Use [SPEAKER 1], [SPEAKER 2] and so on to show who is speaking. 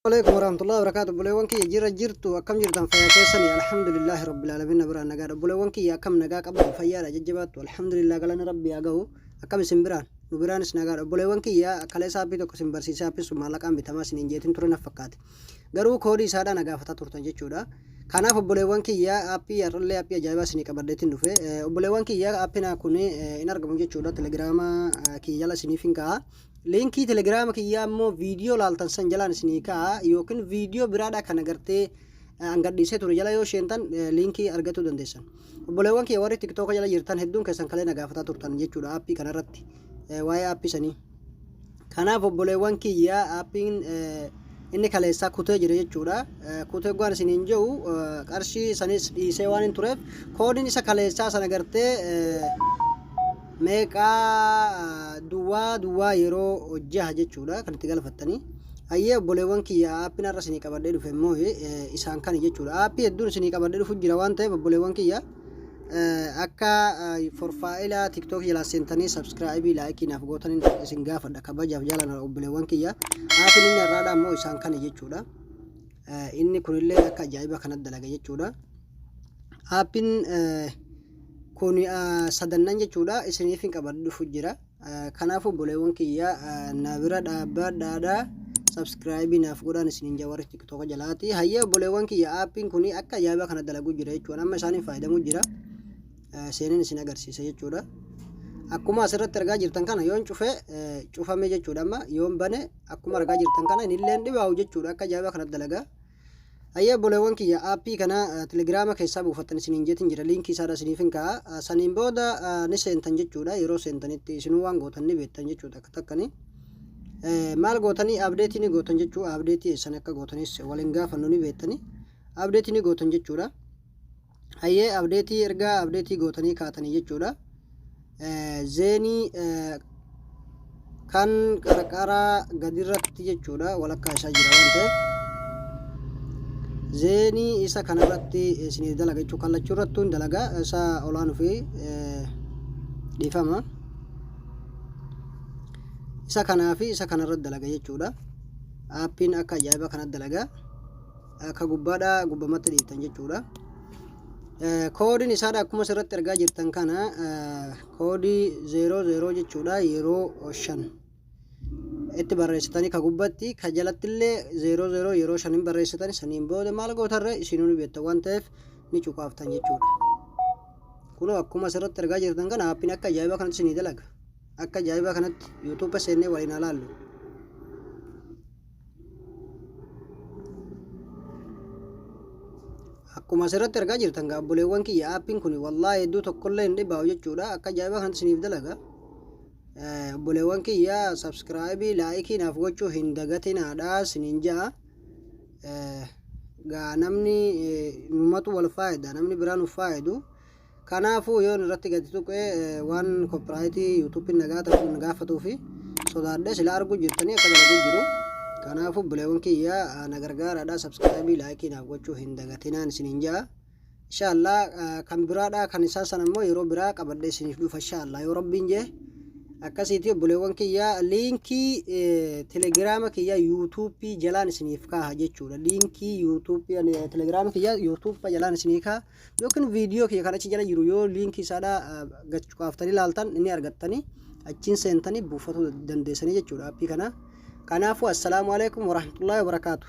[SPEAKER 1] عليكم ورحمة الله وبركاته. بوليوانكي جرت وكم جرتم فيا كيسني الحمد لله رب العالمين نبران نجار بوليوانكي يا كم نجاك أبو فيا ججبات والحمد لله قالنا ربي أجو أكم سمبران نبران نجار بوليوانكي يا كلا سابي تو كسم برسي سابي سمالك أم بتماس نينجيتين ترنا فكات garuu koodii isaadhaan nagaafataa turtan jechuudha. Kanaaf obboleewwan kiyyaa aappii irrallee aappii ajaa'ibaa isinii qabaddeetiin dhufe obboleewwan kiyyaa aappiin kun in argamu jechuudha. Telegiraama kiyyala isiniif hin ka'a. Liinkii telegiraama kiyyaa immoo viidiyoo laaltan san jalaan isinii ka'a yookiin viidiyoo biraadhaa kan agartee angadhiisee ture jala yoo isheentan liinkii argachuu dandeessan. Obboleewwan kiyya warri tiktooka jala jirtan hedduun keessan kalee nagaafataa turtan jechuudha aappii kanarratti waa'ee aappii sanii. Kanaaf obboleewwan kiyyaa aappiin inni kaleessaa kutee jira jechuudha. Kutee gwaan isiniin jiru qarshii sanis dhiisee waan hin tureef koodiin isa kaleessaa sana gartee meeqaa duwwaa yeroo hojjaa jechuudha kan itti galfattanii. Hayyee obboleewwan kiyya aappiin har'a isinii qabadhee dhufe immoo isaan kana jechuudha. Aappii hedduun isinii qabadhee dhufu jira waan ta'eef obboleewwan kiyya akka forfaa'ila tiktok jala seentanii subscribe like naaf gootanii isin gaafadha kabajaaf jaalala obboleewwan kiyya. Aappiin inni irraadha immoo isaan kana jechuudha. Inni kunillee akka ajaa'iba kanatti dalaga jechuudha. Aappiin kun sadannan jechuudha isiniif hin qabadhee dhufu jira. Kanaaf obboleewwan kiyya na bira dhaabbadhaa subscribe naaf godhaan isiniin jawarri tiktok jalaati. Hayyee obboleewwan kiyya aappiin kun akka ajaa'iba kanatti dalagu jira jechuudha. Amma isaaniin fayyadamu jira. Seenin isin agarsiisa jechuudha. Akkuma asirratti argaa jirtan kana yoon cufame jechuudha. Amma yoon bane akkuma argaa jirtan kana inillee dhibaa'u jechuudha. Akka ajaa'iba kanatti dalaga. Hayyee obboleewwan kiyya aappii kana telegiraama keessaa buufattan isiniin jetin jira. Liinkii isaadha isiniif hin ka'a. Saniin booda ni seentan jechuudha. Yeroo seentanitti isinuu waan gootan ni beektan jechuudha. Akka takkanii maal gootanii abdeetii ni gootan jechuudha. Abdeetii eessan akka gootanis waliin gaafannu ni beektanii. Abdeetii ni gootan jechuudha. Hayyee abdeetii ergaa abdeetii gootanii kaatanii jechuudha. Zeenii kan qarqara gadirratti jechuudha walakkaa isaa jira waan ta'eef zeenii isa kanarratti isinii dalaga jechuudha. Kallachuu irrattuun dalaga isaa olaanuu fi dhiifama isa kanaa fi isa kanarratti dalaga jechuudha. Aappiin akka ajaa'iba kanatti dalaga akka gubbaadhaa gubbamatti dhiiftan jechuudha. Koodiin isaadha akkuma asirratti argaa jirtan kana koodii 00 jechuudha yeroo 5 itti barreessitanii ka gubbatti ka jalatti illee 00 yeroo 5 barreessitanii saniin booda maal gootarre isinuu ni beektan waan ta'eef ni cuqaaftan jechuudha. Kunoo akkuma asirratti argaa jirtan kana aappiin akka ajaa'iba kanatti isinii dalaga. Akka ajaa'iba kanatti YouTube seennee waliin ilaallu. Akkuma asirratti argaa jirtan obboleewwan kiyya aappiin kun wallaahi hedduu tokkollee hin dhibaa'u jechuudha. Akka ajaa'iba kanatti isiniif dalaga. Obboleewwan kiyya subscribe like naaf gochuu hin dagatinaadha isiniin ja'a. Namni numatu wal faayida namni biraan nuuf faayidu. Kanaafuu yoon irratti gadi tuqee waan copyright YouTube nagaa ta'uun gaafatuu fi sodaadhee sila arguu jirtanii akka dalagu jiru. Kanaafuu obboleewwan kiyya na gargaaraadha subscribe like naaf gochuu hin dagatinaan isiniin ja'a. Inshallah kan biraadha kan isaa sana immoo yeroo biraa qabadhee isiniif dhufa inshallah yoo rabbiin jee akkasiiti obboleewwan kiyya liinkii telegiraama kiyya YouTube jalaan isiniif kaa'a jechuudha. Liinkii YouTube telegiraama kiyya YouTube jalaan isiniif kaa'a yookiin viidiyoo kiyya kan achi jala jiru yoo liinkii isaadha gachukaaftanii ilaaltan inni argattanii achiin seentanii buufatuu dandeessanii jechuudha aappii kana. Kanaafuu assalaamu alaikum warahmatullahi wabarakatuh.